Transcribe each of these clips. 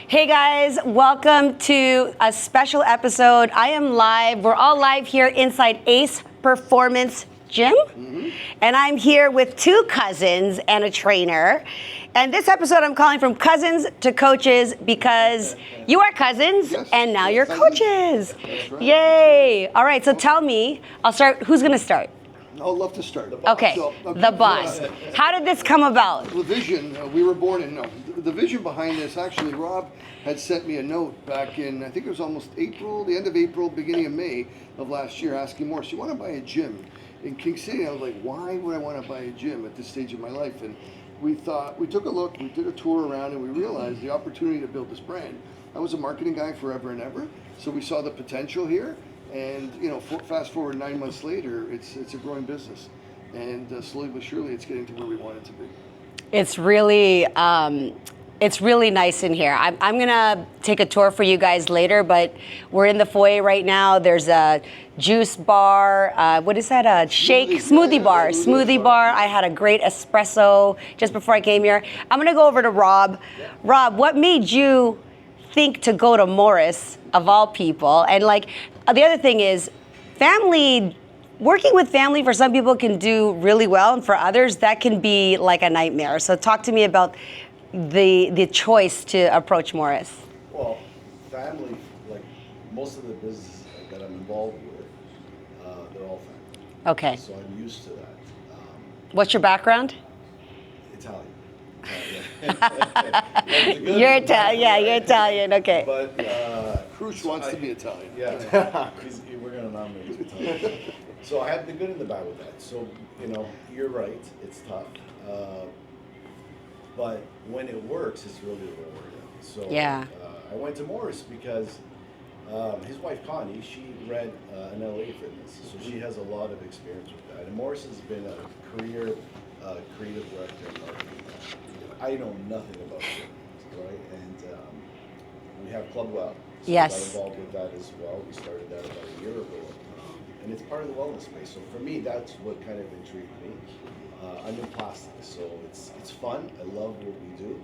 Hey guys, welcome to a special episode. I am live. We're all live here inside Ace Performance Gym. And I'm here with two cousins and a trainer. And this episode I'm calling From Cousins to Coaches because you are cousins and now you're coaches. That's right. Yay. All right, so tell me, I'll start. Who's going to start? I'd love to start. Okay, the boss. How did this come about? The vision, we were born in, the vision behind this, actually, Rob had sent me a note back in, I think it was almost April, the end of April, beginning of May of last year, asking Morris, you want to buy a gym in King City? I was like, why would I want to buy a gym at this stage of my life? And we took a look, we did a tour around, and we realized the opportunity to build this brand. I was a marketing guy forever and ever, so we saw the potential here. And fast forward 9 months later, it's a growing business, and slowly but surely, it's getting to where we want it to be. It's really nice in here. I'm gonna take a tour for you guys later, but we're in the foyer right now. There's a juice bar. What is that? A smoothie bar. I had a great espresso just before I came here. I'm gonna go over to Rob. Yeah. Rob, what made you think to go to Morris of all people? And the other thing is, working with family for some people can do really well, and for others that can be like a nightmare. So talk to me about the choice to approach Morris. Well, family, like most of the businesses that I'm involved with, they're all family. Okay. So I'm used to that. What's your background? Italian. You're Italian. Yeah, you're Italian. Okay. But Cruz wants to be Italian. Yeah, we're gonna nominate you Italian. So I have the good and the bad with that. So you're right. It's tough. But when it works, it's really rewarding. So yeah. I went to Morris because his wife Connie, she read an LA Fitness, so she has a lot of experience with that. And Morris has been a career creative director in marketing. I know nothing about fitness, right? And we have Club Well. So yes. I got involved with that as well. We started that about a year ago. And it's part of the wellness space. So for me, that's what kind of intrigued me. I'm in plastics, so it's fun. I love what we do.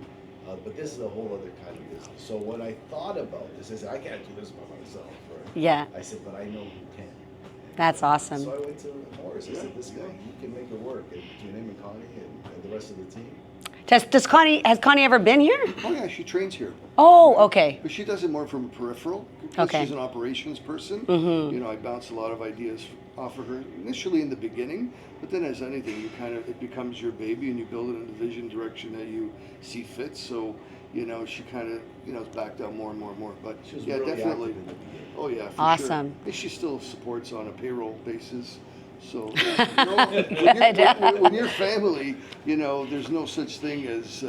But this is a whole other kind of business. So when I thought about this, I said, I can't do this by myself. Right? Yeah. I said, but I know who can. That's awesome. So I went to Morris. I said, this guy, he can make it work. And between him and Connie and the rest of the team. Has Connie ever been here? Oh yeah, she trains here. Oh, okay. But she does it more from a peripheral, because she's an operations person. Mm-hmm. I bounce a lot of ideas off of her initially in the beginning, but then as anything, it becomes your baby, and you build it in the vision direction that you see fit. So, she kind of, is backed out more and more and more. But yeah, really definitely. Oh yeah, for awesome. Sure. And she still supports on a payroll basis. So when you're family, there's no such thing as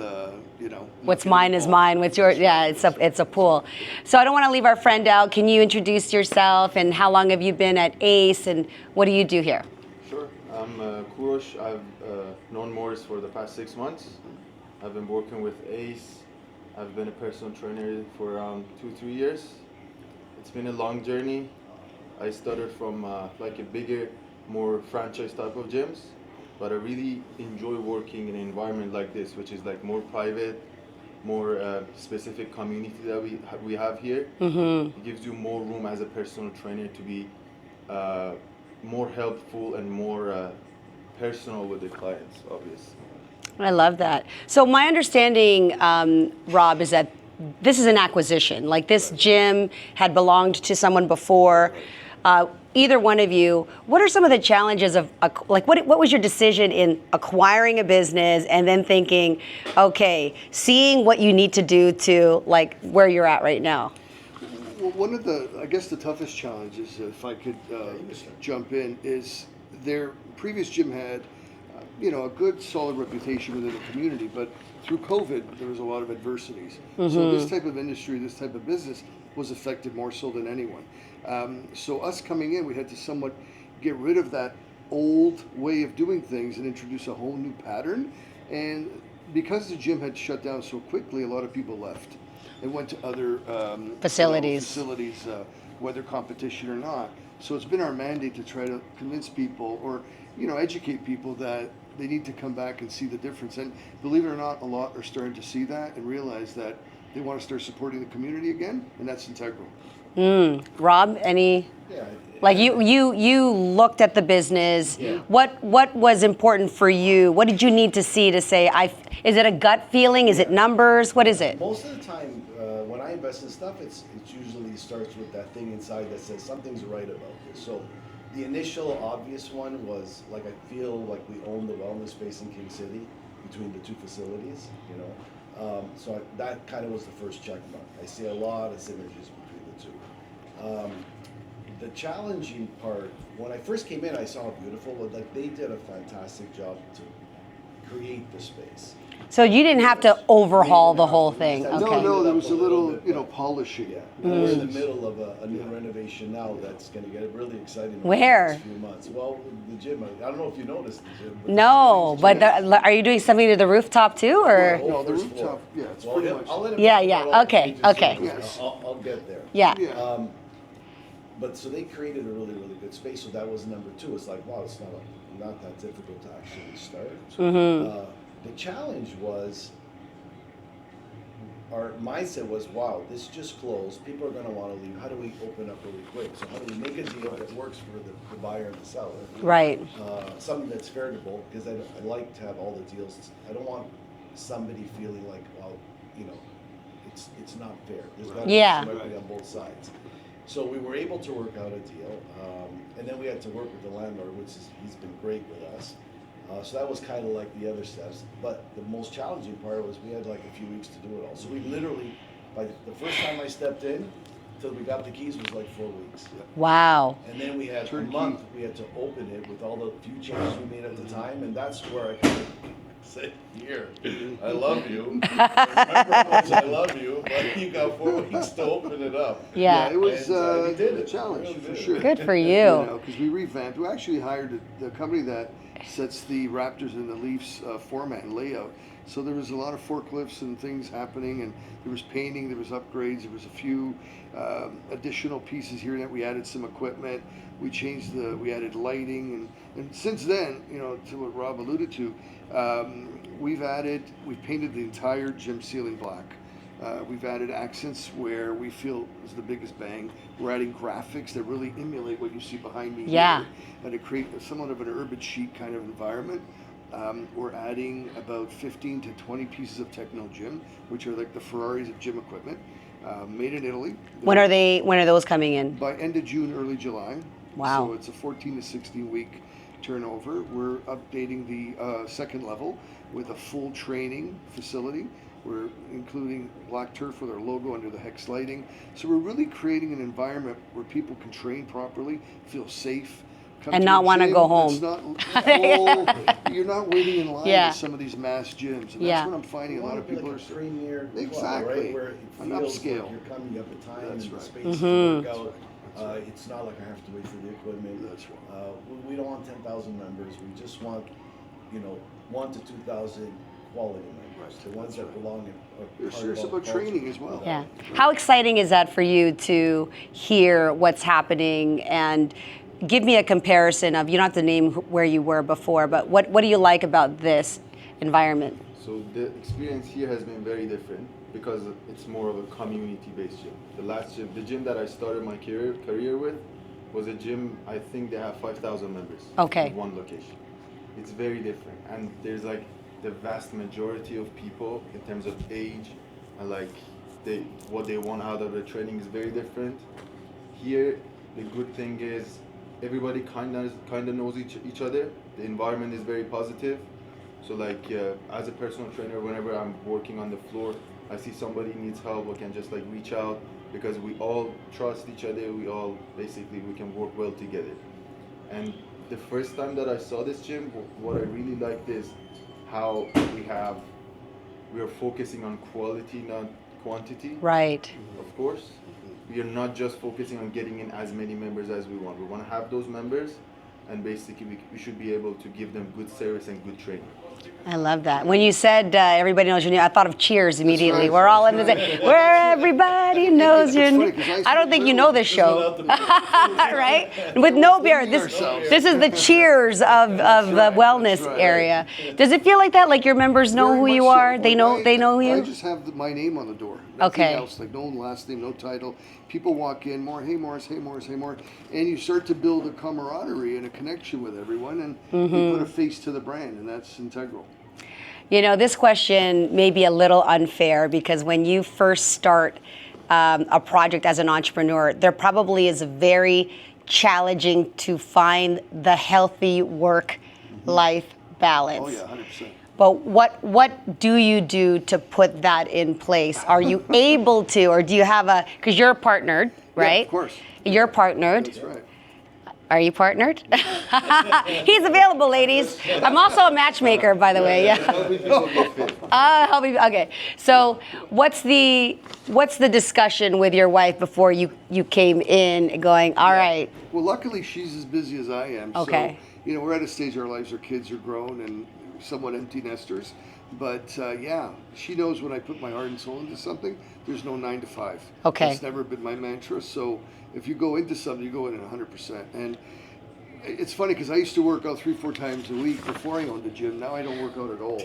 what's mine is mine. What's yours? Yeah, it's a pool. So I don't want to leave our friend out. Can you introduce yourself and how long have you been at Ace and what do you do here? Sure. I'm Kurosh. I've known Morris for the past 6 months. I've been working with Ace. I've been a personal trainer for around 2-3 years. It's been a long journey. I started from a bigger, more franchise type of gyms, but I really enjoy working in an environment like this, which is more private, more specific community that we have here. Mm-hmm. It gives you more room as a personal trainer to be more helpful and more personal with the clients, obviously. I love that. So my understanding, Rob, is that this is an acquisition. This gym had belonged to someone before. Either one of you, what are some of the challenges of, what was your decision in acquiring a business and then thinking, okay, seeing what you need to do to where you're at right now? Well, one of the toughest challenges, if I could jump in, is their previous gym had, a good solid reputation within the community, but through COVID, there was a lot of adversities. Mm-hmm. So this type of industry, this type of business was affected more so than anyone. So us coming in, we had to somewhat get rid of that old way of doing things and introduce a whole new pattern. And because the gym had shut down so quickly, a lot of people left and went to other facilities, whether competition or not. So it's been our mandate to try to convince people or educate people that they need to come back and see the difference. And believe it or not, a lot are starting to see that and realize that they want to start supporting the community again, and that's integral. Rob, any? Yeah. Like you looked at the business. Yeah. What was important for you? What did you need to see to say? Is it a gut feeling? Is it numbers? What is it? Most of the time, when I invest in stuff, it usually starts with that thing inside that says something's right about this. So, the initial obvious one was like I feel like we own the wellness space in King City between the two facilities. You know, that kind of was the first check mark. I see a lot of synergies between the two. The challenging part, when I first came in, I saw how beautiful, but like they did a fantastic job to create the space. So you didn't have to overhaul the whole thing. No, Okay. No, there was a little, bit, polishing. Yeah, we're in the middle of a new renovation now that's going to get really exciting. in the Where? next few months. Well, the gym. I don't know if you noticed the gym. But No, but are you doing something to the rooftop too, or? No, the first rooftop, floor. yeah, it's Well, pretty much. I'll let him Yeah, talk yeah, about all the okay, changes okay. soon. Yes. I'll get there. Yeah. Yeah. But so they created a really, really good space. So that was number two. It's like, wow, it's not that difficult to actually start. The challenge was, our mindset was, wow, this just closed. People are going to want to leave. How do we open up really quick? So how do we make a deal that works for the buyer and the seller? Right. Something that's fair to both, because I like to have all the deals. I don't want somebody feeling like, well, it's not fair. There's got to be Yeah. some equity on both sides. So we were able to work out a deal, and then we had to work with the landlord, he's been great with us. So that was kind of like the other steps. But the most challenging part was we had like a few weeks to do it all. So we literally, by the first time I stepped in, till we got the keys was like 4 weeks. Wow. And then we had Turnkey. a month, we had to open it with all the few changes we made at the time, and that's where I kind of said, here, I love you. Remember how much I love you, but you got 4 weeks to open it up. Yeah. It was And, he did a it. challenge Really for did it. sure. Good for you. Because we revamped. We actually hired the company that sets the Raptors and the Leafs format and layout. So there was a lot of forklifts and things happening, and there was painting, there was upgrades, there was a few additional pieces here and there. We added some equipment. We changed we added lighting, and since then, to what Rob alluded to, we've painted the entire gym ceiling black. We've added accents where we feel is the biggest bang. We're adding graphics that really emulate what you see behind me Yeah. here, and to create somewhat of an urban chic kind of environment. We're adding about 15 to 20 pieces of Techno Gym, which are like the Ferraris of gym equipment, made in Italy. When are those coming in? By end of June, early July. Wow. So it's a 14 to 16 week turnover. We're updating the second level with a full training facility. We're including black turf with our logo under the hex lighting. So we're really creating an environment where people can train properly, feel safe, come And to not a wanna gym go home. You're not waiting in line Yeah. at some of these mass gyms. And Yeah. that's what I'm finding. A lot of people like are a premier club, Exactly. right? Where it An feels upscale. like you're coming, you have the time That's and the right. space Mm-hmm. to work out. It's not like I have to wait for the equipment. That's right. We don't want 10,000 members. We just want, 1 to 2,000 quality members, the ones that belong in. They're serious about training as well. Yeah. How exciting is that for you to hear what's happening and give me a comparison of, you don't have to name where you were before, but what do you like about this environment? So the experience here has been very different because it's more of a community-based gym. The last gym, the gym that I started my career with, was a gym. I think they have 5,000 members. Okay. In one location. It's very different, and there's like the vast majority of people in terms of age and like what they want out of the training is very different. Here, the good thing is everybody kind of knows each other. The environment is very positive. So like as a personal trainer, whenever I'm working on the floor, I see somebody needs help, I can just like reach out because we all trust each other. We can work well together. And the first time that I saw this gym, what I really liked is how we are focusing on quality, not quantity. Right. Of course, we are not just focusing on getting in as many members as we want. We want to have those members, and basically we should be able to give them good service and good training. I love that. When you said everybody knows your name, I thought of Cheers immediately. right, We're all in that's the same. Where everybody knows It's your funny, name. 'cause I used I to don't think you live know with- this show, right? With no beer. This is the Cheers of the wellness right. area. Does it feel like that? Like your members know Very who much you so. are? They Like, know who I you. just have my name on the door. Nothing Okay. else, like no last name, no title. People walk in, hey Morris, hey Morris, hey Morris, and you start to build a camaraderie and a connection with everyone, and you put a face to the brand, and that's integral. You know, this question may be a little unfair because when you first start a project as an entrepreneur, there probably is very challenging to find the healthy work-life balance. Oh yeah, 100%. But what do you do to put that in place? Are you able to, or do you have because you're partnered, right? Yeah, of course. You're partnered. That's right. Are you partnered? He's available, ladies. I'm also a matchmaker, by the way. Yeah. Okay. So, what's the discussion with your wife before you came in, going, all right? Well, luckily she's as busy as I am. Okay. So, we're at a stage in our lives, our kids are grown and somewhat empty nesters. But yeah, she knows when I put my heart and soul into something, there's no 9 to 5. Okay. That's never been my mantra. So if you go into something, you go in at 100%. And it's funny because I used to work out 3-4 times a week before I owned a gym. Now I don't work out at all.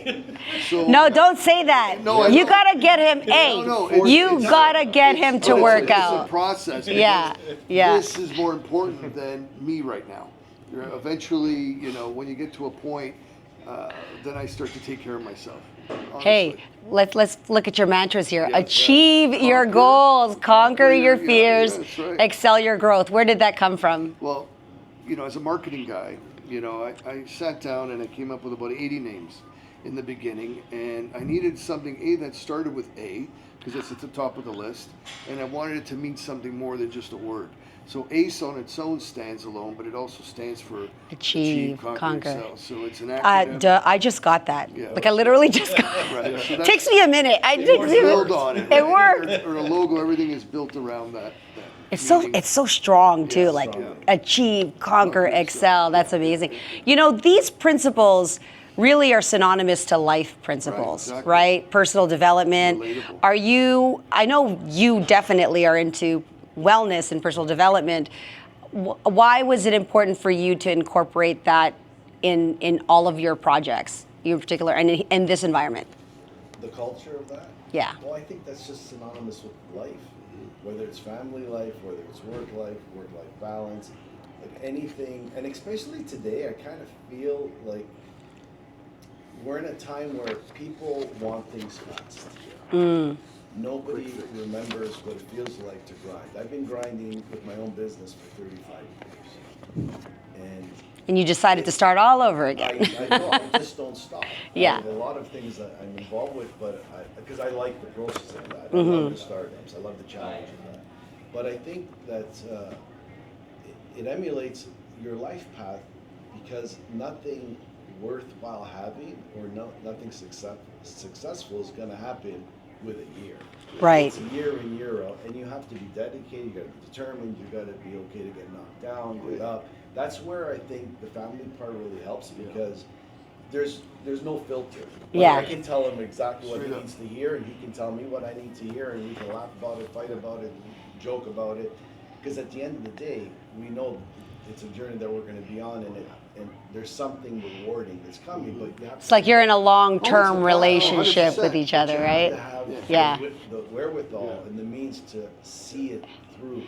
So No, don't say that. No, I you know. gotta get him. No, it's- You it's- gotta get him to But work it's out. a process. Yeah, because yeah. This is more important than me right now. Eventually, when you get to a point, then I start to take care of myself. Honestly. Hey, let's look at your mantras here. Yeah, Achieve yeah. your Conquer- goals, conquer your yeah, fears, that's right. excel your growth. Where did that come from? Well, as a marketing guy, I sat down and I came up with about 80 names in the beginning, and I needed something that started with A, because it's at the top of the list, and I wanted it to mean something more than just a word. So ACE on its own stands alone, but it also stands for Achieve, conquer. Excel. So it's an acronym. I just got that. Yeah. Like I literally just got Right. So that's- Takes me a minute. build on it. It right? worked. Or a logo, everything is built around that. It's so strong too. Yeah, like strong. achieve, conquer, excel. That's amazing. These principles really are synonymous to life principles, exactly. right? Personal development. Relatable. I know you definitely are into wellness and personal development. Why was it important for you to incorporate that in all of your projects, you in particular, and in this environment? The culture of that? Yeah. Well, I think that's just synonymous with life. Whether it's family life, whether it's work-life balance, like anything. And especially today, I kind of feel like we're in a time where people want things fast. Nobody remembers what it feels like to grind. I've been grinding with my own business for 35 years. And you decided to start all over I again. know, I just don't stop. Yeah. I have a lot of things that I'm involved with, but because I like the process of that. I love the startups. I love the challenge of that. But I think that it emulates your life path, because nothing worthwhile having or nothing successful is going to happen with a year. Right. It's year in, year out, and you have to be dedicated, you gotta be determined, you gotta be okay to get knocked down, get up. That's where I think the family part really helps, because there's no filter. Yeah. I can tell him exactly what he Straight up. needs to hear, and he can tell me what I need to hear, and we can laugh about it, fight about it, joke about it. Because at the end of the day, we know it's a journey that we're gonna be on, and there's something rewarding that's coming, but you have It's like you're in a long-term Oh, relationship 100%. with each other, you right? have to have Yeah. the wherewithal and the means to see it through.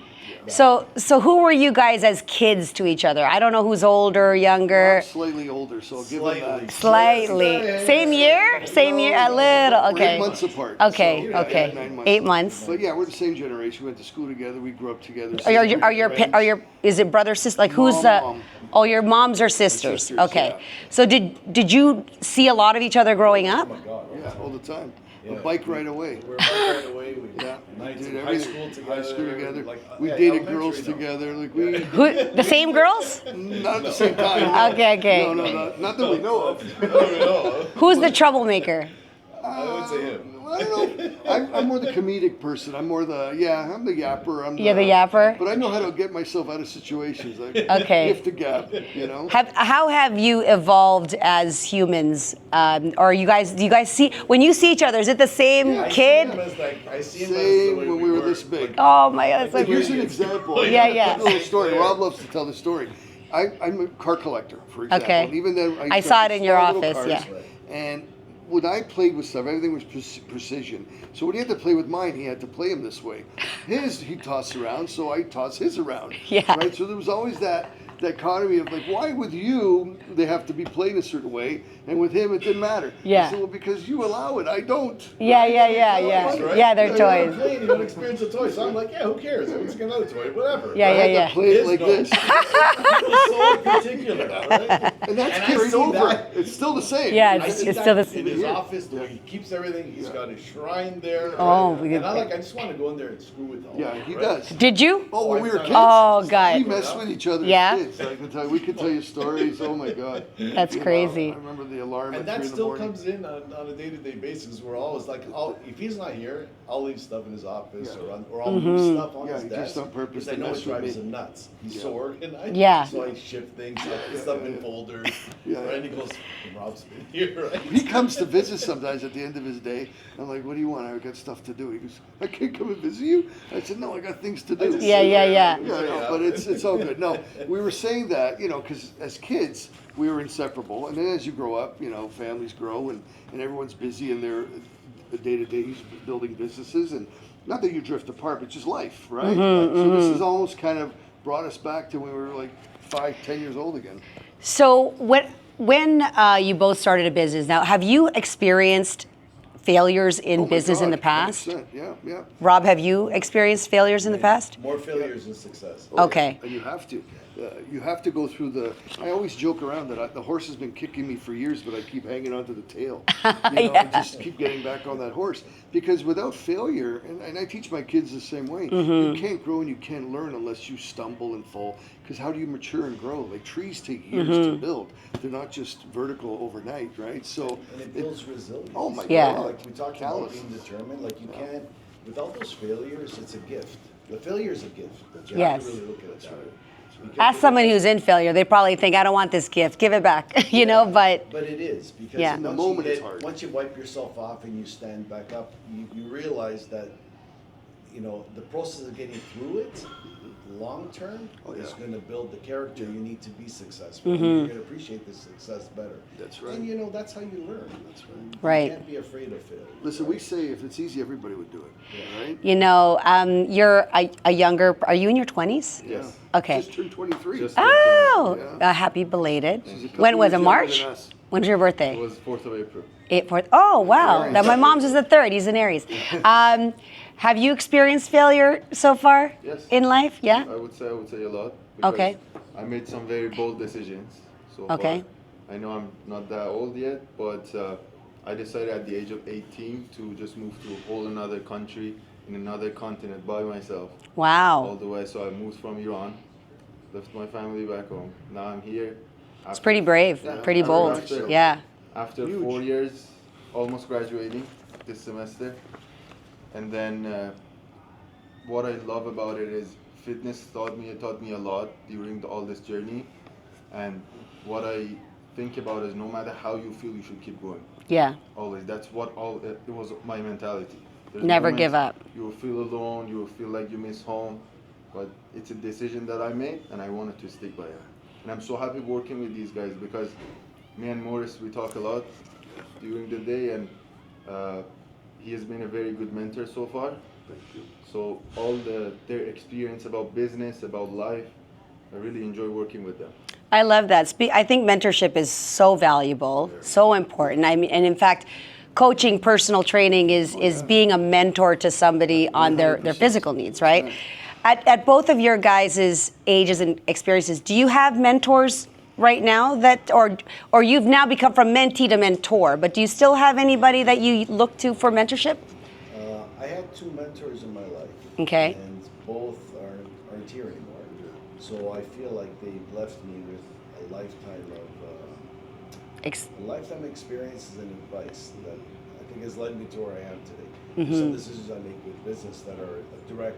that. So who were you guys as kids to each other? I don't know who's older, younger. I'm slightly older, so I'll give them that. Slightly. Same year? Same year? A little. We're Okay. 8 months apart. Okay. so, yeah, Okay. 9 months. 8 months. But yeah, we're the same generation. We went to school together. We grew up together. Are your is it brother sister? Like who's Mom. Oh, your moms are sisters. Sisters, Okay. yeah. So did you see a lot of each other growing up? Oh my God. Yeah, all the time. Yeah. A bike right away. We're right away. We Yeah, nights did in high everything. school together. High school together. Like, We yeah, dated elementary girls now. together. Like we, Who the same girls? not at the same time. no. Okay. No, not that we know of. Who's the troublemaker? I would say him. I don't know. I'm more the comedic person. I'm more the I'm the yapper. You're the yapper? But I know how to get myself out of situations. Okay. Gift the gab, you know. How have you evolved as humans? Or do you guys see when you see each other? Is it the same kid? I see him Same as the way when we were this big. Oh my God! That's so Here's crazy. an example. Yeah. A little story. Rob loves to tell the story. I'm a car collector, for example. Okay. And even then, I saw it in your small little office, cars. yeah. And when I played with stuff, everything was precision. So when he had to play with mine, he had to play him this way. His, he'd toss around, so I toss his around. Yeah. Right? So there was always that dichotomy of like, why with you, they have to be played a certain way, and with him, it didn't matter. Yeah. I said, well, because you allow it, I don't. Yeah. Right? Yeah, they're You're toys. playing, you don't experience a toy. So I'm like, yeah, who cares? Let's get another toy, whatever. Yeah, I had yeah. to play it like this. So particular, right? And that's And I carried see over. that. It's still the same. Yeah, I see it's that still the in his office, the way he keeps everything. He's got a shrine there. Oh, right? we And get- I just want to go in there and screw with all Yeah, of it, he right? does. Did you? Oh, when we were kids. Oh, We God. messed with each other Yeah? as kids. I can tell you, we could tell you stories. Oh my God. That's You know, crazy. I remember the alarm And at that 3 in the still morning. comes in on a day-to-day basis. We're always like, if he's not here, I'll leave stuff in his office Yeah. or I'll move stuff on Yeah, his he desk. just on purpose because I to know mess it with drives me. him nuts. He's Yeah. so organized. Yeah. So I shift things, I put stuff in folders. Yeah. Right? And he goes, Rob's been here, right? He comes to visit sometimes at the end of his day. I'm like, what do you want? I got stuff to do. He goes, I can't come and visit you. I said, no, I got things to do. Yeah. Yeah, no, but it's all good. No, we were saying that, because as kids, we were inseparable. And then as you grow up, families grow and everyone's busy in their day-to-day building businesses. And not that you drift apart, but just life, right? So this has almost kind of brought us back to when we were like 5-10 years old again. So when you both started a business, now have you experienced failures in Oh my business in God, the past? 100%. Yeah. Rob, have you experienced failures in the past? More failures than success. Okay. And you have to. You have to go through I always joke around that the horse has been kicking me for years, but I keep hanging on to the tail. I just keep getting back on that horse. Because without failure, and I teach my kids the same way, you can't grow and you can't learn unless you stumble and fall. Because how do you mature and grow? Like trees take years to build. They're not just vertical overnight, right? So And it builds resilience. Oh my Yeah. God. Like we talked about being determined, like you can't, without those failures, it's a gift. The failure is a gift. You have Yes. to really look at it that way. Because Ask someone who's in failure, they probably think, I don't want this gift, give it back, but But it is, because Yeah. In the once moment you it's hard. once you wipe yourself off and you stand back up, you realize that, the process of getting through it, long term, is going to build the character you need to be successful. And you're going to appreciate the success better. That's right. And that's how you learn. That's right. Right. You can't be afraid of failure. Listen, we say if it's easy, everybody would do it. Right? you're a younger, are you in your 20s? Yeah. Okay. Just turned 23. Just- Oh, Yeah. happy belated. She's a couple When was years it, younger March? than us. When was your birthday? It was 4th of April. Oh, wow. Now, my mom's is the 3rd. He's an Aries. Have you experienced failure so far Yes. in life? Yeah? I would say a lot. Okay. I made some very bold decisions so Okay. far. I know I'm not that old yet, but I decided at the age of 18 to just move to a whole another country in another continent by myself. All Wow. the way. So I moved from Iran, left my family back home. Now I'm here. It's pretty brave, Yeah, pretty bold. after- Yeah. After Huge. 4 years, almost graduating this semester. And then what I love about it is fitness taught me a lot during all this journey. And what I think about is no matter how you feel, you should keep going. Yeah. Always. That's what it was my mentality. There's Never moments give up. You will feel alone, you will feel like you miss home. But it's a decision that I made and I wanted to stick by it. And I'm so happy working with these guys because me and Morris, we talk a lot during the day, and he has been a very good mentor so far. Thank you. So all their experience about business, about life, I really enjoy working with them. I love that. I think mentorship is so valuable, so important. I mean, and in fact, coaching, personal training is being a mentor to somebody on their 100%. physical needs, right? At both of your guys' ages and experiences, do you have mentors right now or you've now become from mentee to mentor, but do you still have anybody that you look to for mentorship? I had 2 mentors in my life. Okay. And both aren't here anymore. So I feel like they've left me with a lifetime of experiences and advice that I think has led me to where I am today. Some decisions I make with business that are a direct,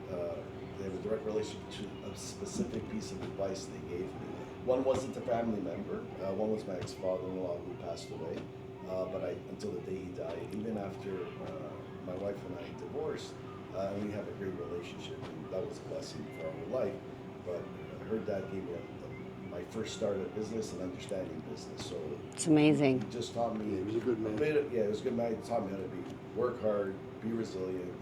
they have a direct relation to a specific piece of advice they gave me. One wasn't a family member. One was my ex-father-in-law who passed away. But until the day he died, even after my wife and I divorced, we have a great relationship, and that was a blessing for our life. But her dad gave me my first start at business and understanding business. So It's amazing. he just taught me. He was a good man. He was a good man. He taught me how to work hard, be resilient,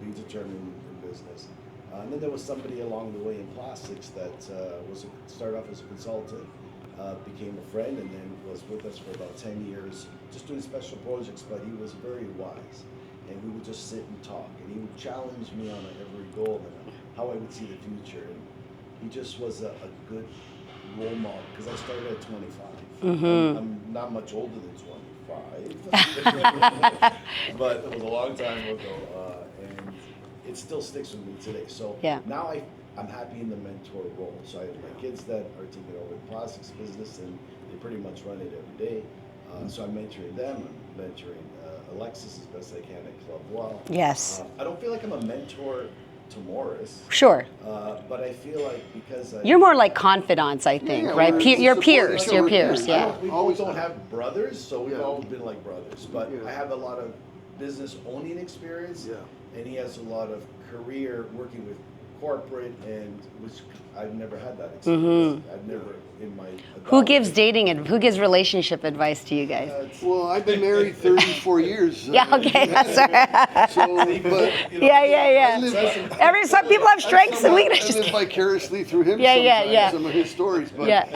be determined in business. And then there was somebody along the way in plastics that started off as a consultant, became a friend, and then was with us for about 10 years, just doing special projects. But he was very wise, and we would just sit and talk, and he would challenge me on every goal and how I would see the future. And he just was a good role model, because I started at 25. I'm not much older than 25, but it was a long time ago, and it still sticks with me today. So now I'm happy in the mentor role. So I have my kids that are taking over the plastics business, and they pretty much run it every day. So I'm mentoring them. I'm mentoring Alexis as best I can at Club Wow. Yes. I don't feel like I'm a mentor to Morris. Sure. But I feel like because You're more like confidants, I think, Yeah, right? we're Your supportive. peers, Sure, your peers, yeah. yeah. We always don't have brothers, so we've Yeah. always been like brothers. But Yeah. I have a lot of business owning experience, Yeah. and he has a lot of career working with corporate, and which I've never had that experience. I've never in my Who gives dating and who gives relationship advice to you guys? Well, I've been married 34 years. Yeah, okay, that's all right. So, but Yeah. Some people have strengths and I weaknesses. live vicariously through him Yeah. some of his stories. But,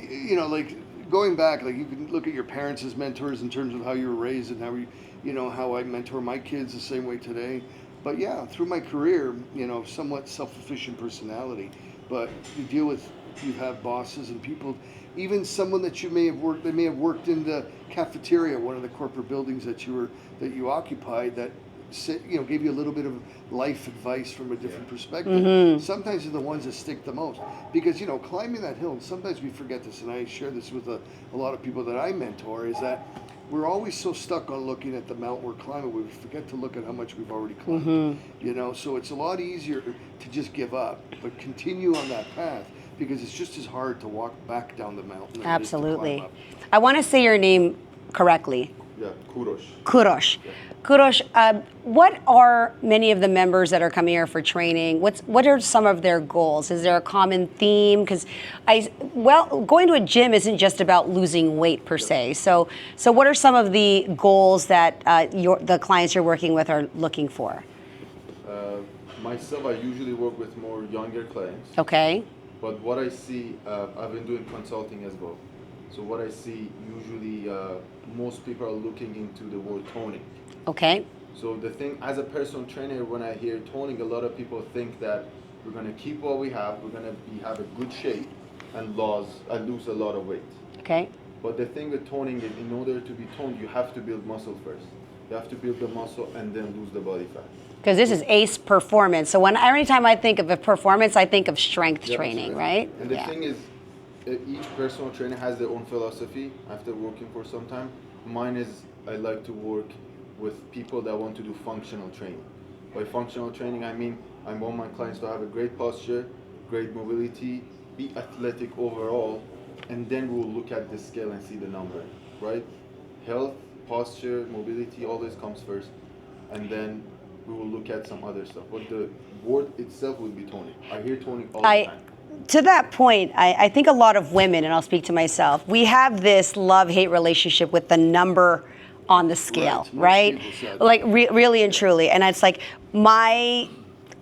you know, like going back, like you can look at your parents as mentors in terms of how you were raised and how how I mentor my kids the same way today. But yeah, through my career, somewhat self-sufficient personality, but you have bosses and people, even someone that may have worked in the cafeteria, one of the corporate buildings that you occupied, that gave you a little bit of life advice from a different perspective. Sometimes they're the ones that stick the most, because climbing that hill, and sometimes we forget this, and I share this with a lot of people that I mentor, is that we're always so stuck on looking at the mountain we're climbing, we forget to look at how much we've already climbed. So it's a lot easier to just give up, but continue on that path, because it's just as hard to walk back down the mountain. Absolutely. As it is to climb up. I want to say your name correctly. Yeah, Kurosh. Kurosh. Kurosh, what are many of the members that are coming here for training? What are some of their goals? Is there a common theme? Because going to a gym isn't just about losing weight per se. So what are some of the goals that the clients you're working with are looking for? Myself, I usually work with more younger clients. Okay. But what I see, I've been doing consulting as well. So what I see, usually most people are looking into the word toning. Okay. So the thing, as a personal trainer, when I hear toning, a lot of people think that we're going to keep what we have, we're going to have a good shape and lose a lot of weight. Okay. But the thing with toning is, in order to be toned, you have to build muscle first. You have to build the muscle and then lose the body fat. Because this is ACE performance. So every time I think of a performance, I think of strength training, right? And the thing is, each personal trainer has their own philosophy after working for some time. Mine is, I like to work with people that want to do functional training. By functional training, I mean I want my clients to have a great posture, great mobility, be athletic overall, and then we'll look at the scale and see the number, right? Health, posture, mobility, all this comes first, and then we will look at some other stuff. But the word itself will be toning. I hear toning all the time. To that point, I think a lot of women, and I'll speak to myself, we have this love-hate relationship with the number on the scale, right? Like really and truly. And it's like my,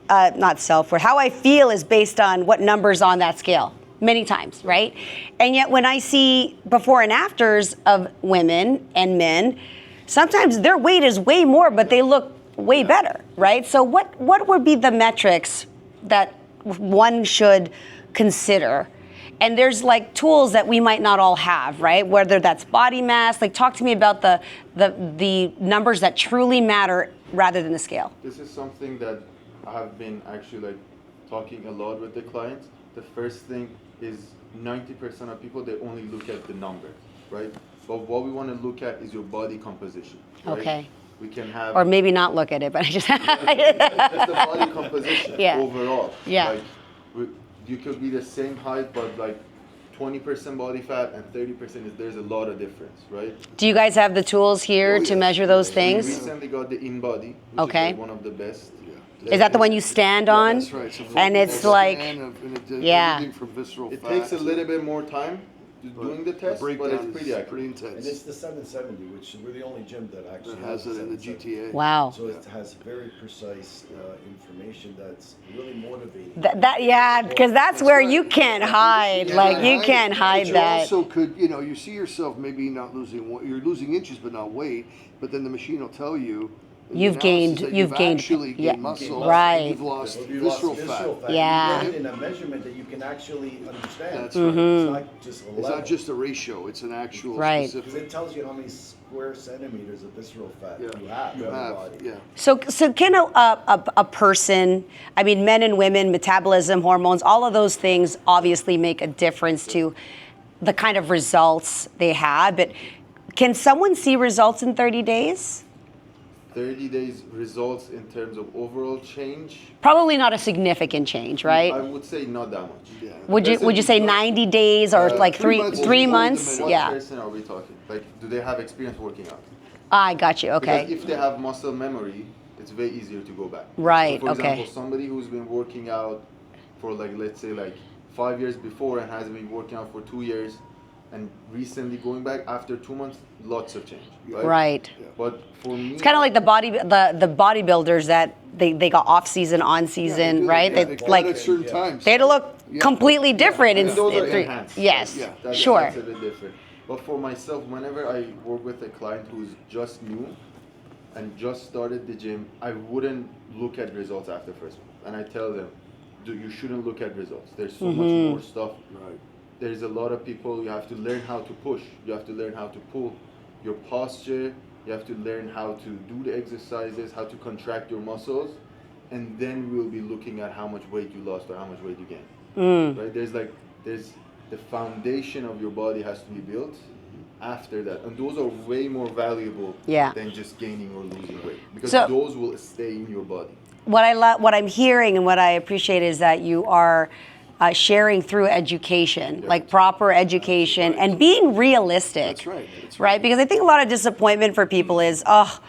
not self-worth, how I feel is based on what number's on that scale, many times, right? And yet when I see before and afters of women and men, sometimes their weight is way more, but they look way better, right? So what would be the metrics that one should consider? And there's like tools that we might not all have, right? Whether that's body mass, like talk to me about the numbers that truly matter rather than the scale. This is something that I have been actually talking a lot with the clients. The first thing is 90% of people, they only look at the number, right? but what we want to look at is your body composition. Right? Okay. We can have Or maybe not look at it, but I just. just the body composition Yeah. overall. Yeah. Like you could be the same height, but like 20% body fat and 30% is there's a lot of difference, right? Do you guys have the tools here Oh, to yes. measure those We things? recently got the InBody, which Okay. is like one of the best. Is that the one you stand on? That's right. So And full it's scan like, and it does yeah. everything from visceral It fat takes a to- little bit more time doing the test, but breakdown it's is pretty accurate. pretty And intense. it's the 770, which we're the only gym that actually That has it in the 770. GTA. wow. So it has very precise information that's really motivating. Yeah, because that's where you can't hide. Yeah, Like you can't but hide you that. also could, you see yourself maybe not losing weight. You're losing inches, but not weight. But then the machine will tell you in the You've analysis gained- that you've gained- actually yeah, gained muscle. right. And you've lost If you visceral lost fat. Yeah. you get it in a measurement that you can actually understand. That's Mm-hmm. right. It's not just a It's level. not just a ratio. It's an actual Right. Because specific. it tells you how many square centimeters of visceral fat Yeah. you have You in your have, body. yeah. So can a person, I mean, men and women, metabolism, hormones, all of those things obviously make a difference to the kind of results they have. But can someone see results in 30 days? 30 days results in terms of overall change. Probably not a significant change, right? I would say not that much. Yeah. Would you say 90 days or like 3 three months. 3 Hold months? the minute. What Yeah. person are we talking? Like, do they have experience working out? I got you. Because Okay. if they have muscle memory, it's way easier to go back. Right, So for okay. example, somebody who's been working out for like, let's say like 5 years before and has been working out for 2 years and recently going back after 2 months, lots of change. Right. Right. But for me, It's kind of like the bodybuilders that they got off season, on season, right? They They cut like at certain times. they had to look Yeah. completely different and in those are 3. enhanced. Yes, Yeah. sure. That's a bit different. But for myself, whenever I work with a client who's just new and just started the gym, I wouldn't look at results after first month. And I tell them, you shouldn't look at results. There's so much more stuff. Right. There's a lot of people, you have to learn how to push. You have to learn how to pull your posture. You have to learn how to do the exercises, how to contract your muscles. And then we'll be looking at how much weight you lost or how much weight you gained. Right? There's the foundation of your body has to be built after that. And those are way more valuable Yeah. than just gaining or losing weight. Because So- those will stay in your body. What I'm hearing and what I appreciate is that you are sharing through education, like proper education, and being realistic. That's right. That's Right? Because I think a lot of disappointment for people is, oh,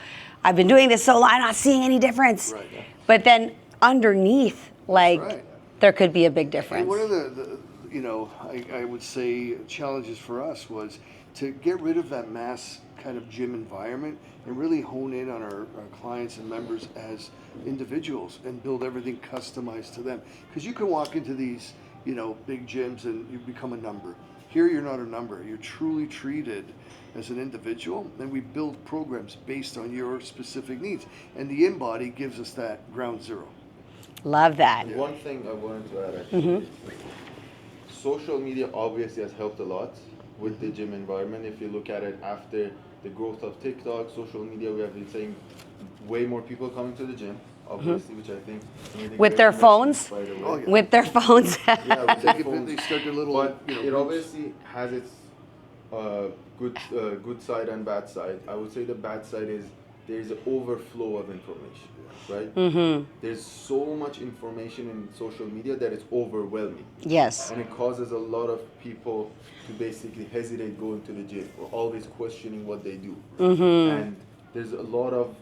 I've been doing this so long, I'm not seeing any difference. Right. But then underneath, like, right. there could be a big difference. And one of the I would say challenges for us was to get rid of that mass kind of gym environment and really hone in on our clients and members as individuals and build everything customized to them. Because you can walk into these, big gyms and you become a number. Here you're not a number. You're truly treated as an individual, and we build programs based on your specific needs. And the InBody gives us that ground zero. Love that. One thing I wanted to add actually, social media obviously has helped a lot with the gym environment. If you look at it after the growth of TikTok, social media, we have been seeing way more people coming to the gym, obviously, which I think made a With great their investment phones? right away. Oh, yeah. With their phones. Yeah, with their They phones. start their little, But it groups. obviously has its good side and bad side. I would say the bad side is there's an overflow of information, right? There's so much information in social media that it's overwhelming. Yes. And it causes a lot of people to basically hesitate going to the gym or always questioning what they do. And there's a lot of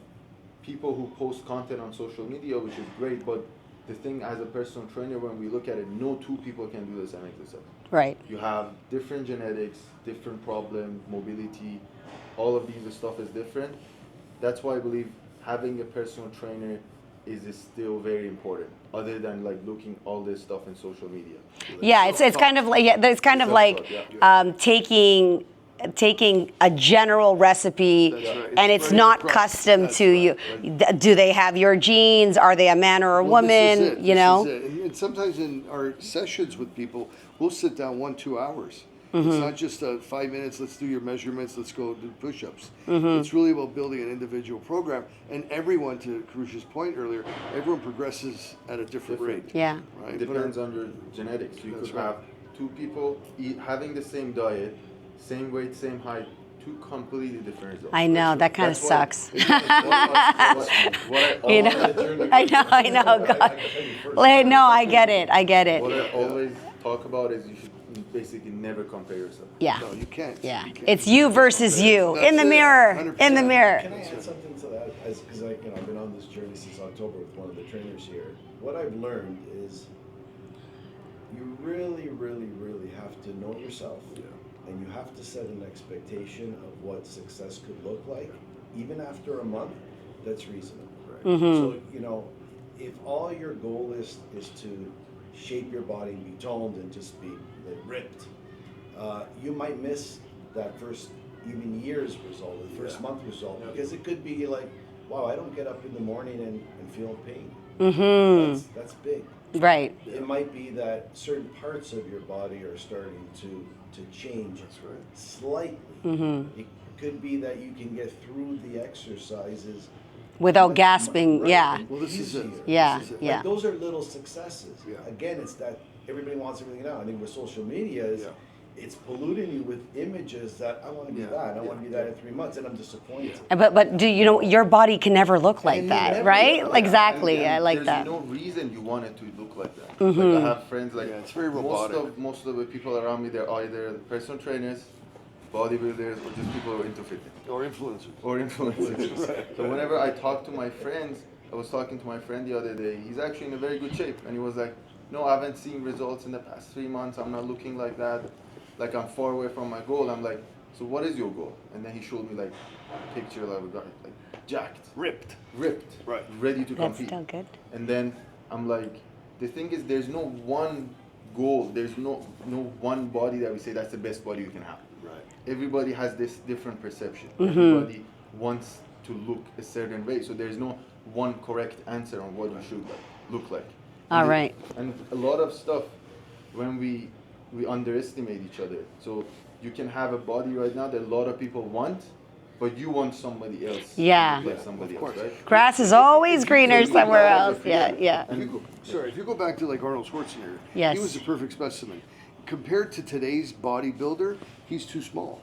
people who post content on social media, which is great, but the thing as a personal trainer, when we look at it, no two people can do the same exercise. Right. You have different genetics, different problems, mobility, all of these stuff is different. That's why I believe having a personal trainer is still very important, other than like looking all this stuff in social media. Yeah, it's kind of like it's kind of like taking a general recipe That's right. and It's it's spreading not across. custom That's to right, you. Do they have your genes? Are they a man or a Well, this is woman? it. You This know? is it. And sometimes in our sessions with people, we'll sit down 1-2 hours. Mm-hmm. It's not just 5 minutes, let's do your measurements, let's go do push-ups. Mm-hmm. It's really about building an individual program. And everyone, to Karusha's point earlier, everyone progresses at a different rate. Yeah. Right? It But depends on your genetics. You That's could right. have two people having the same diet, same weight, same height, two completely different results. I know, that kind of That's why- sucks. what You know, I know, God. No, I get it. What I always talk about is you should basically never compare yourself. Yeah, No, you can't. yeah. You can't. It's you versus you That's in the it, mirror, 100%. in the mirror. Can I add something to that? Because I've been on this journey since October with one of the trainers here. What I've learned is you really, really, really have to know yourself, and you have to set an expectation of what success could look like, even after a month. That's reasonable. Right? So if all your goal is to shape your body and be toned and just be ripped, you might miss that first even year's result, the first month result, because it could be like, wow, I don't get up in the morning and feel pain. That's big. Right. It might be that certain parts of your body are starting to change slightly. It could be that you can get through the exercises Without gasping, right, yeah. Well, this is it. easier. Yeah, This is it. yeah. Like, those are little successes. Yeah. Again, it's that everybody wants everything now. I think with social media is it's polluting you with images that I want to be that. I want to be that in 3 months, and I'm disappointed. But do you know your body can never look like And you that, never right? look like Exactly. And I like there's that. no reason you want it to look like that. Like I have friends like it's very robotic. most of the people around me, they're either personal trainers, bodybuilders, or just people who are into fitness. Or influencers. Or influencers. So whenever I talk to my friends, I was talking to my friend the other day, he's actually in a very good shape, and he was like, no, I haven't seen results in the past 3 months, I'm not looking like that, like I'm far away from my goal. I'm like, so what is your goal? And then he showed me like a picture of a guy, like jacked, ripped, Right. ready to That's compete. still good. And then I'm like, the thing is, there's no one goal, there's no one body that we say that's the best body you can have. Right. Everybody has this different perception. Everybody wants to look a certain way, so there's no one correct answer on what you should look like. All right. And a lot of stuff, when we underestimate each other. So you can have a body right now that a lot of people want, but you want somebody else. Yeah. to look like somebody else, right? Grass is always greener somewhere else. Yeah, yeah. If you go back to like Arnold Schwarzenegger, Yes. he was a perfect specimen. Compared to today's bodybuilder, he's too small,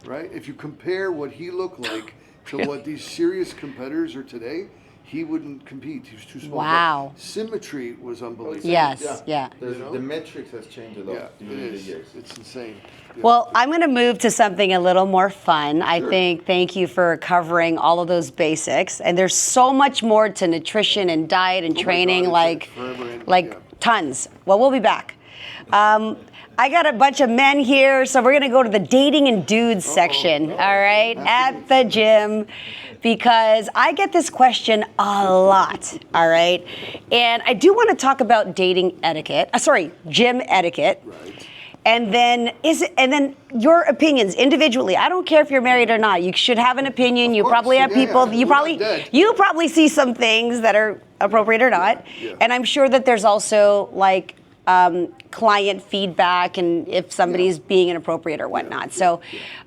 right? If you compare what he looked like to what these serious competitors are today, he wouldn't compete. He was too small. Wow. But symmetry was unbelievable. Yes, yeah. The metrics has changed a lot Yeah, during it the is. years. It's insane. Yeah. Well, I'm going to move to something a little more fun. I think, thank you for covering all of those basics. And there's so much more to nutrition and diet and Oh my training, God, it's forever and- tons. Well, we'll be back. I got a bunch of men here, so we're going to go to the dating and dudes section, all right, at the gym, because I get this question a lot, all right? And I do want to talk about dating etiquette, gym etiquette. Right. And then your opinions individually. I don't care if you're married or not. You should have an opinion. You course. probably have Yeah, yeah. people. We're not dead. You probably see some things that are appropriate or not. Yeah. And I'm sure that there's also like client feedback and if somebody's being inappropriate or whatnot. So,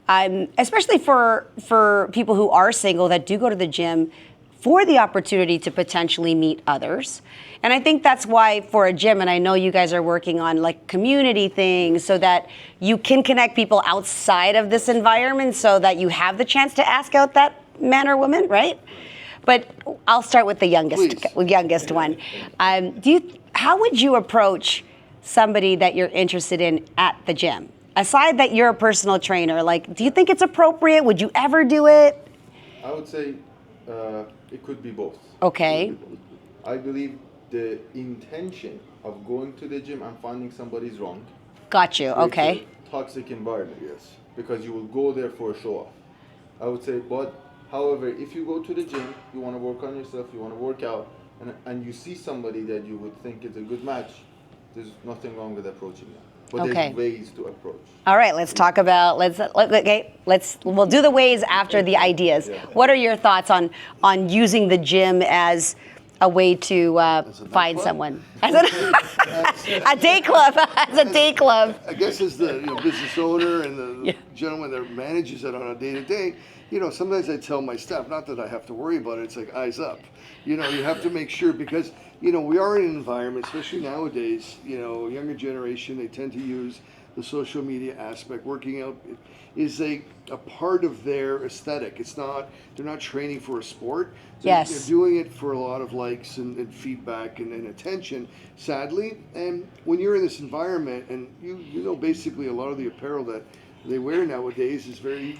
especially for people who are single that do go to the gym for the opportunity to potentially meet others. And I think that's why for a gym, and I know you guys are working on like community things so that you can connect people outside of this environment so that you have the chance to ask out that man or woman, right? But I'll start with the youngest one. How would you approach somebody that you're interested in at the gym? Aside that you're a personal trainer, like, do you think it's appropriate? Would you ever do it? I would say it could be both. Okay. I believe the intention of going to the gym and finding somebody's wrong. Got you. Okay. It's a toxic environment. Yes. Because you will go there for a show off. I would say, but however, if you go to the gym, you want to work on yourself, you want to work out, and you see somebody that you would think is a good match, there's nothing wrong with approaching them. But Okay. there's ways to approach. All right. Let's talk about. We'll do the ways after the ideas. Yeah. What are your thoughts on using the gym as a way to find club? someone? As a day club. As a day club. I guess as the business owner and the gentleman that manages it on a day-to-day, sometimes I tell my staff, not that I have to worry about it, it's like eyes up. You have to make sure because, we are in an environment, especially nowadays, younger generation, they tend to use the social media aspect. Working out is a part of their aesthetic. It's not, they're not training for a sport. They're doing it for a lot of likes and feedback and attention, sadly. And when you're in this environment, and you know basically a lot of the apparel that they wear nowadays is very,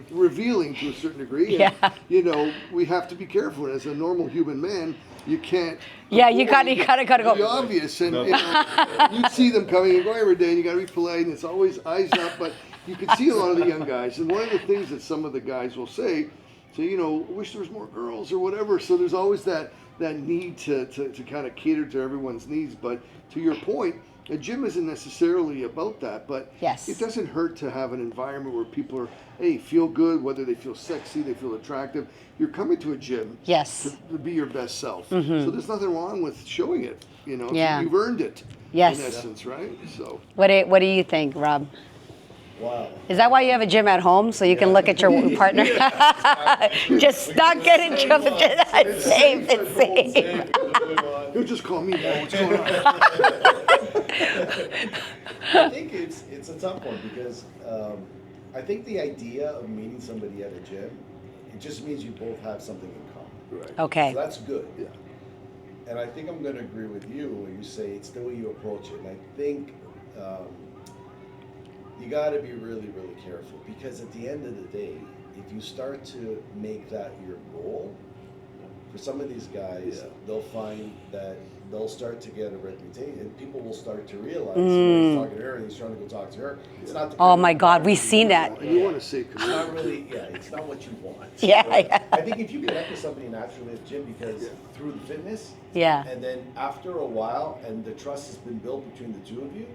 revealing to a certain degree. And, we have to be careful. As a normal human man, you can't. Yeah, you gotta go. Be obvious, and you see them coming and going every day, and you gotta be polite, and it's always eyes up. But you can see a lot of the young guys, and one of the things that some of the guys will say, wish there was more girls or whatever. So there's always that need to kind of cater to everyone's needs. But to your point, a gym isn't necessarily about that, but it doesn't hurt to have an environment where people are, feel good, whether they feel sexy, they feel attractive. You're coming to a gym to be your best self. So there's nothing wrong with showing it. You've earned it. In essence, right? So what do you think, Rob? Wow. Is that why you have a gym at home, so you can look at your partner? Just not get in trouble. It's safe. It's safe. He'll just call me, Mo. What's going on? I think it's a tough one because I think the idea of meeting somebody at a gym, it just means you both have something in common. Right. Okay. So that's good. Yeah. And I think I'm going to agree with you when you say it's the way you approach it. And I think you got to be really, really careful because at the end of the day, if you start to make that your goal, for some of these guys, they'll find that they'll start to get a reputation, and people will start to realize he's talking to her and he's trying to go talk to her. It's not the Oh my God, we've seen that. And you want to say It's not really, it's not what you want. Yeah, Right? yeah. I think if you connect with somebody naturally at the gym because through the fitness, and then after a while, and the trust has been built between the two of you,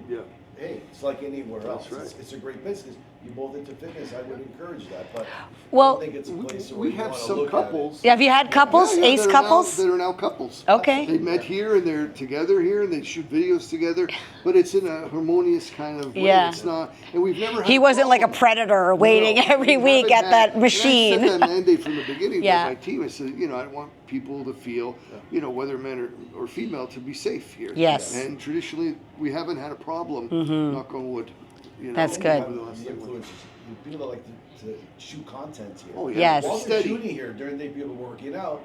hey, it's like anywhere else. That's right. It's a great business. You both into fitness, I would encourage that. But Well, I don't think it's a place where we you have wanna some look couples. Have you had couples, ace that are couples? that are now couples. Okay. They met here and they're together here and they shoot videos together, but it's in a harmonious kind of way. Yeah. It's not, and we've never had He wasn't like a problem. predator waiting No, every we week haven't at that had- machine. And I set that mandate from the beginning Yeah. to my team. I said, I want people to feel, whether men or female, to be safe here. Yes. And traditionally, we haven't had a problem, knock on wood. That's good. The influencers, the people that like to shoot content here. Oh, yeah. Yes. While they're Steady. shooting here during the day people are working out,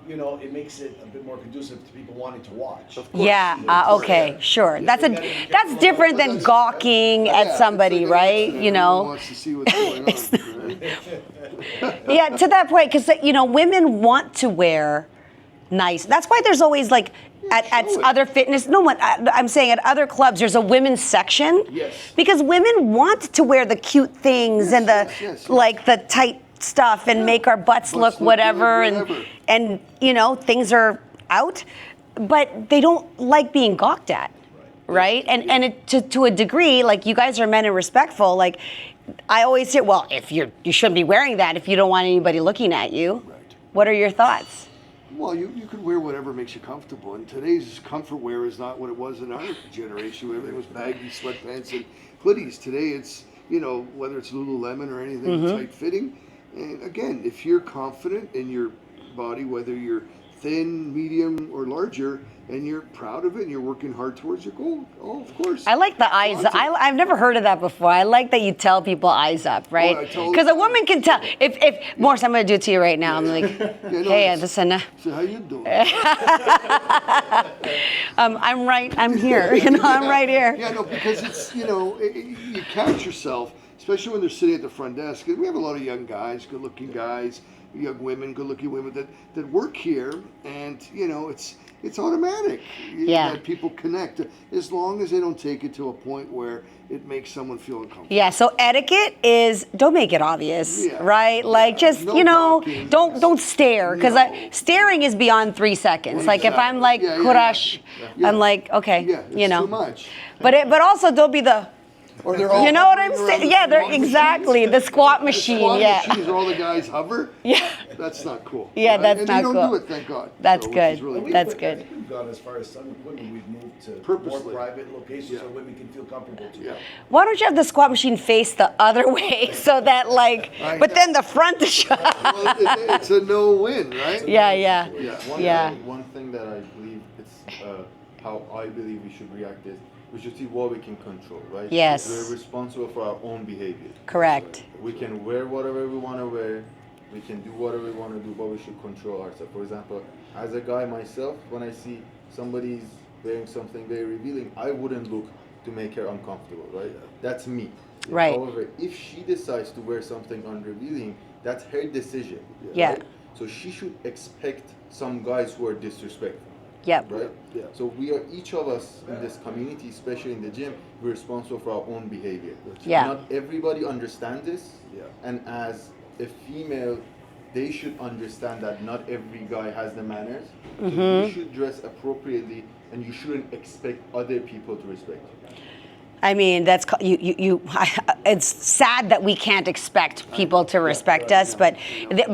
it makes it a bit more conducive to people wanting to watch. course. Yeah. Okay. Sure. That's that's different than That's- gawking Yeah, at it's somebody, like right? everyone wants to see what's going on. Right? Yeah. To that point, because women want to wear nice. That's why there's always like at show it. other fitness. No one. I'm saying at other clubs, there's a women's section. Yes. Because women want to wear the cute things and the yes. like the tight stuff and make our butts look look whatever, good, whatever. and things are out, but they don't like being gawked at, right? And it, to a degree, like you guys are men and respectful. Like I always say, well, if you shouldn't be wearing that if you don't want anybody looking at you. Right. What are your thoughts? Well, you could wear whatever makes you comfortable, and today's comfort wear is not what it was in our generation. Everything was baggy sweatpants and hoodies. Today it's, whether it's Lululemon or anything tight fitting. And again, if you're confident in your body, whether you're thin, medium, or larger, and you're proud of it and you're working hard towards your goal, of course. I like the eyes. I've never heard of that before. I like that you tell people eyes up, right? I tell Because a them. woman can tell. If Morris, I'm going to do it to you right now. I'm like, no, hey, it's- listen, So how you doing? I'm right. I'm here. I'm right here. Yeah, no, because it's, you catch yourself, especially when they're sitting at the front desk. And we have a lot of young guys, good-looking guys, young women, good-looking women that work here, and it's automatic. Yeah. That people connect, as long as they don't take it to a point where it makes someone feel uncomfortable. Yeah, so etiquette is don't make it obvious, Yeah. right? Like just No blocking. don't stare because No. staring is beyond 3 seconds. Like if I'm like Yeah, yeah, Kurash, yeah. I'm like okay, Yeah, it's too much. But also don't be the Or they're all you know what I'm hovering around saying? the Yeah, they're squat exactly machines. the squat machine. Squat Yeah, machines where all the guys hover. yeah, That's not cool. Yeah, right? that's and not they don't cool. do it, thank God. That's which good. is really And That's I good. think we've gone as far as some women, we've moved to Purposely. more private locations Yeah. so women can feel comfortable too. Yeah. Why don't you have the squat machine face the other way so that like, I but know. then the front is shut. Well, it's a no-win, right? Yeah, yeah. Yeah. One, Yeah. One thing that I believe it's how I believe we should react is we should see what we can control, right? Yes. We're responsible for our own behavior. Correct. We can wear whatever we want to wear, we can do whatever we want to do, but we should control ourselves. For example, as a guy myself, when I see somebody's wearing something very revealing, I wouldn't look to make her uncomfortable, right? That's me. Right. However, if she decides to wear something unrevealing, that's her decision. Yeah. Right? So she should expect some guys who are disrespectful. Yep. Right? Yeah. So we are, each of us in this community, especially in the gym, we're responsible for our own behavior. Yeah. Not everybody understands this. Yeah. And as a female, they should understand that not every guy has the manners. So you should dress appropriately, and you shouldn't expect other people to respect you. I mean, that's it's sad that we can't expect people to respect us, but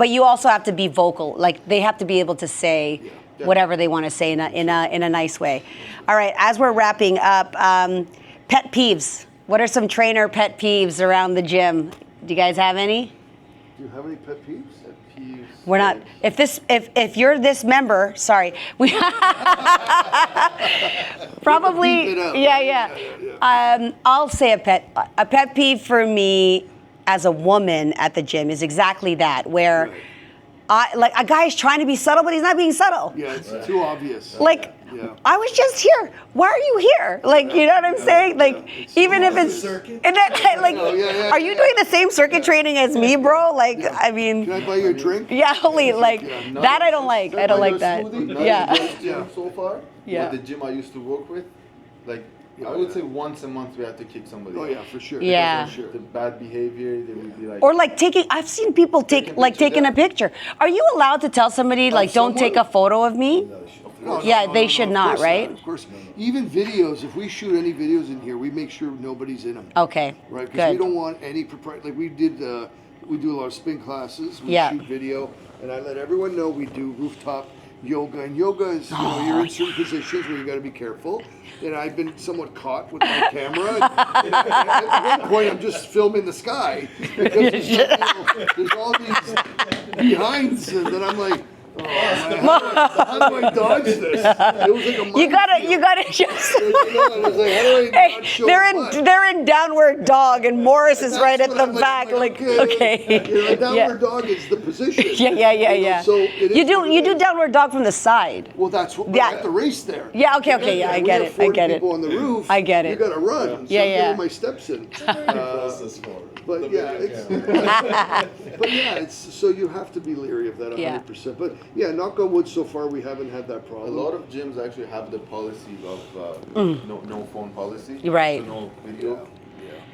you also have to be vocal. Like, they have to be able to say whatever they want to say in a nice way. All right, as we're wrapping up, pet peeves. What are some trainer pet peeves around the gym? Do you guys have any? Do you have any pet peeves? We're not. If you're this member, sorry, we probably. Beep it out. Yeah. I'll say a pet peeve for me as a woman at the gym is exactly that, where like a guy is trying to be subtle, but he's not being subtle. Yeah, it's too obvious. Like, Yeah. I was just here. Why are you here? Like, you know what I'm saying? Like, even if it's circuit. and then, like, yeah, are you doing the same circuit training as me, bro? Like, I mean, Can I buy you a drink? yeah, holy, like Yeah. that I don't like. I don't like that. Yeah. Gym so far, Yeah. with the gym I used to work with, like, I would say once a month we have to kick somebody. Oh out. yeah, for sure. Yeah. For sure. The bad behavior, they would be like. Or like I've seen people taking a picture. Are you allowed to tell somebody like, don't take a photo of me? No, Yeah, they of should not, course right? Of course. Even videos, if we shoot any videos in here, we make sure nobody's in them. Okay. Right? Because we Good. don't want any proprietary. Like we do a lot of spin classes. We Yeah. shoot video, and I let everyone know we do rooftop yoga. And yoga is, you're in certain positions where you got to be careful. And I've been somewhat caught with my camera. And at one point, I'm just filming the sky because there's all these behinds, and then I'm like. Oh, man, how do I dodge this? It was like a You gotta just. They're in downward dog, and Morris is right at the back. Like, okay. You know, downward dog is the position. Yeah. You know, so it is You do what it is. downward dog from the side. Well, that's what. Yeah. I have to race there. Yeah. Okay. Yeah, I get it. I get it. People on the roof. I get it. You got to run. So Yeah, I'm yeah. getting my steps in. Process for it. But The yeah, video but yeah, it's so you have to be leery of that 100%. But yeah, knock on wood, so far we haven't had that A problem. lot of gyms actually have the policy of no phone policy. Right. So no video.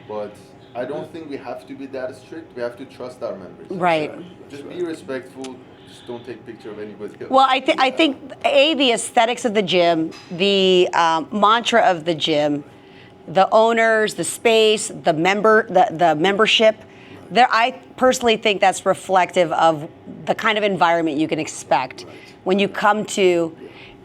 But I don't think we have to be that strict. We have to trust our members. Right. Just be respectful. Just don't take picture of anybody else. Well, I think the aesthetics of the gym, the mantra of the gym, the owners, the space, the membership. I personally think that's reflective of the kind of environment you can expect when you come to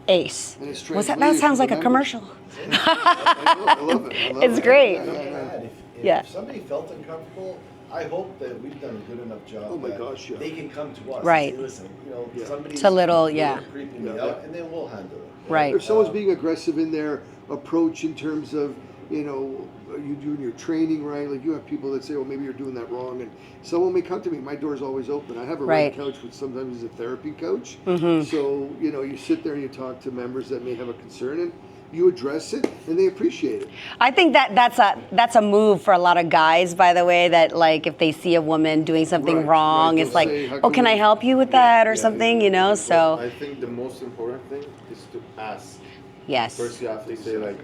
ACE. And it's Was that translated sounds to like the a members. commercial. I love it. I love It's it. great. Yeah. Yeah. If somebody felt uncomfortable, I hope that we've done a good enough job. Oh my that gosh, yeah. They can come to us. Right. And say, listen, somebody's It's a little, yeah. creeping me out, and then we'll handle it. Right. If someone's being aggressive in their approach in terms of, are you doing your training right? Like you have people that say, oh, maybe you're doing that wrong. And someone may come to me, my door's always open. I have a Right. red couch, which sometimes is a therapy couch. Mm-hmm. So, you sit there and you talk to members that may have a concern and you address it and they appreciate it. I think that's a move for a lot of guys, by the way, that like if they see a woman doing something Right, wrong, right, it's they'll like, say, "How oh, come can I we-" help you with that or something, so I think the most important thing is to ask. yes. First, you have to say like,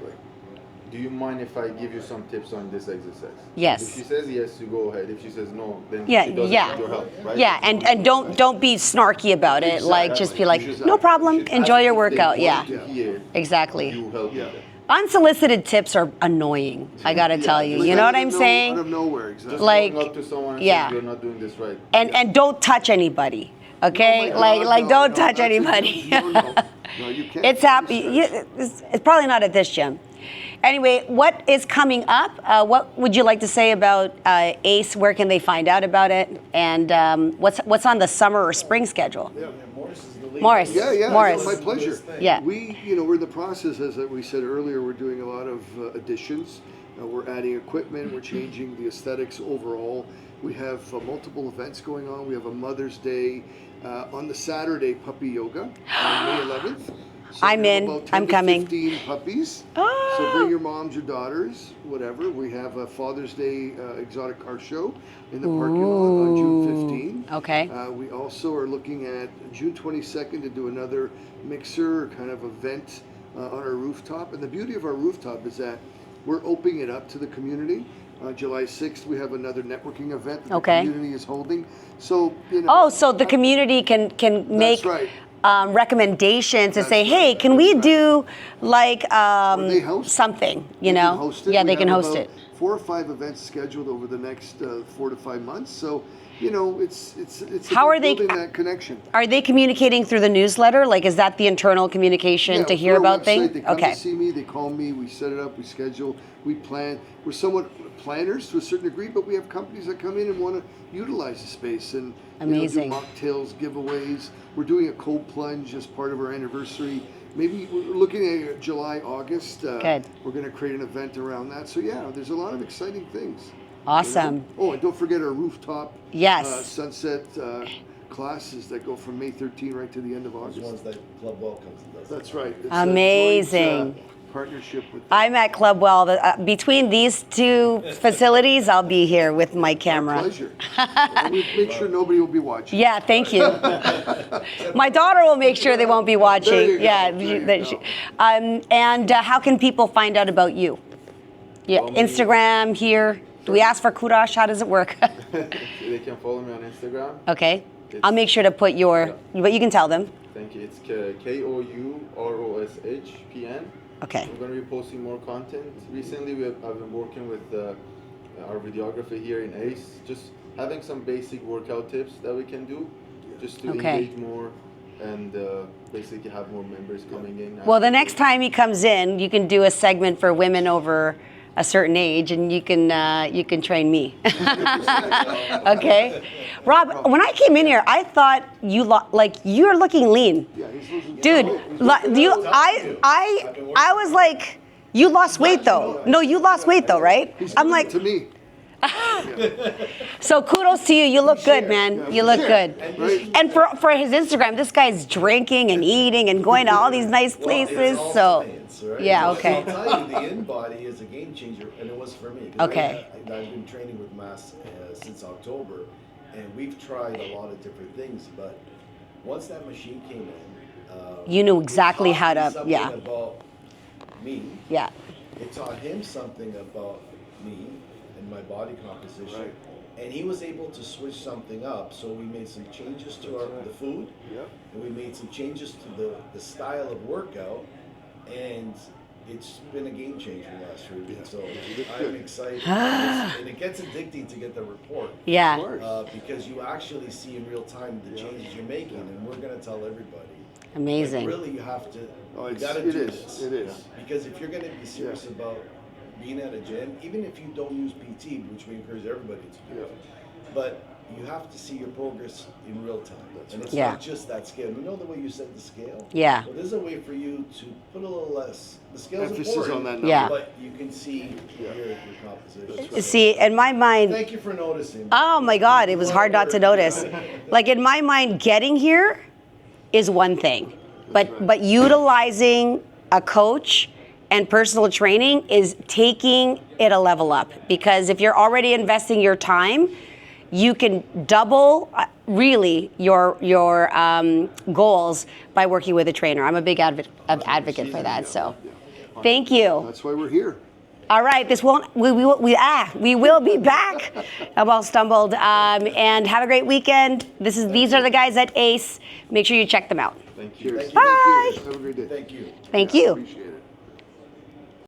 do you mind if I give you some tips on this exercise? Yes. If she says yes, you go ahead. If she says no, then Yeah, she doesn't yeah. need your help, right? Yeah, and don't be snarky about it. Like just be like, You just no ask. problem, You should enjoy ask your if they workout. want Yeah, to hear exactly. you help Yeah. them. Unsolicited tips are annoying. I gotta tell you. Like You know out what of I'm no- saying? Out of nowhere, exactly. Just Like, going up to someone and yeah. saying you're not doing this right. And don't touch anybody. Okay, Oh my God, like no, don't no, touch that's a anybody. no. No, you can't. It's happy. It's probably not at this gym. Anyway, what is coming up? What would you like to say about ACE? Where can they find out about it? And what's on the summer or spring schedule? Yeah, Morris is doing Morris. Yeah, Morris. it's my pleasure. Yeah. We're in the process, as we said earlier, we're doing a lot of additions. We're adding equipment, we're changing the aesthetics overall. We have multiple events going on. We have a Mother's Day on the Saturday, puppy yoga on May 11th. So I'm we have in. about 10 I'm to coming. 15 puppies. Oh. So bring your moms, your daughters, whatever. We have a Father's Day exotic car show in the parking lot on June 15. Okay. We also are looking at June 22nd to do another mixer kind of event on our rooftop. And the beauty of our rooftop is that we're opening it up to the community. July 6th, we have another networking event that the community is holding. So, so the community can make right. Recommendations and That's say, right. hey, can we do like they host something, They can host it. Yeah, We they can have host about it. 4 or 5 events scheduled over the next 4 to 5 months. So, it's How are about they- building that connection. Are they communicating through the newsletter? Like, is that the internal communication to hear through our about website, things? They come Okay. to see me, they call me, we set it up, we schedule, we plan. We're somewhat planners to a certain degree, but we have companies that come in and want to utilize the space and Amazing. do mocktails, giveaways. We're doing a cold plunge as part of our anniversary. Maybe we're looking at July, August. Good. We're going to create an event around that. So yeah, there's a lot of exciting things. Awesome. Oh, and don't forget our rooftop Yes. sunset classes that go from May 13 right to the end of Those August. ones that Club welcomes and does. That's right. It's Amazing. A joint, partnership with. I'm at Clubwell. Between these two facilities, I'll be here with my camera. Pleasure. And we make sure nobody will be watching. Yeah, thank you. My daughter will make sure they won't be There watching. you go. Yeah. There you go. And how can people find out about you? Yeah, Instagram here. Do we ask for kudos? How does it work? They can follow me on Instagram. Okay. I'll make sure to put your, but you can tell them. Thank you. It's KOUROSHPN. Okay. We're going to be posting more content. Recently, I've been working with our videographer here in ACE, just having some basic workout tips that we can do, just to engage more and basically have more members coming in. Well, the next time he comes in, you can do a segment for women over a certain age, and you can train me. Okay, Rob. When I came in here, I thought you're looking lean, Yeah, he's losing. dude. I was like, you lost weight though. No, you lost weight though, right? He's I'm doing like, it to me. so kudos to you. You look good, man. Yeah, You look share. good. Right. And for his Instagram, this guy's drinking and eating and going to all these nice places. It's all So. science, right? Yeah, But okay. I'll tell you, the in-body is a game changer, and it was for me. 'Cause Okay. I've been training with Mass since October, and we've tried a lot of different things, but once that machine came in, You knew it exactly taught how me to- something yeah. about me. Yeah. It taught him something about me and my body composition. Right. And he was able to switch something up, so we made some changes to the food, Yep. and we made some changes to the style of workout, and it's been a game changer last 3 weeks. So I'm excited, and it gets addicting to get the report. Yeah. Of course. Because you actually see in real time the changes you're making, and we're going to tell everybody. Amazing. Like, really, you have to. Oh, You it got to is. do this. It is. Because if you're going to be serious Yeah. about being at a gym, even if you don't use PT, which we encourage everybody to do, Yeah. but you have to see your progress in real time. And it's right. not just that scale. You know the way you set the scale? Yeah. Well, there's a way for you to put a little less. The scale's Emphasis important, on that number. Yeah. but you can see your composition. right. See, in my mind, Thank you for noticing. oh my God, it was hard not to notice. Like in my mind, getting here is one thing, but utilizing a coach and personal training is taking it a level up, because if you're already investing your time, you can double really your goals by working with a trainer. I'm a big advocate for that. So, thank you. That's why we're here. All right, we will be back. I'm all stumbled. And have a great weekend. These are the guys at ACE. Make sure you check them out. Thank you. Cheers. Bye. Have a great day. Thank you. Thank you. Appreciate it.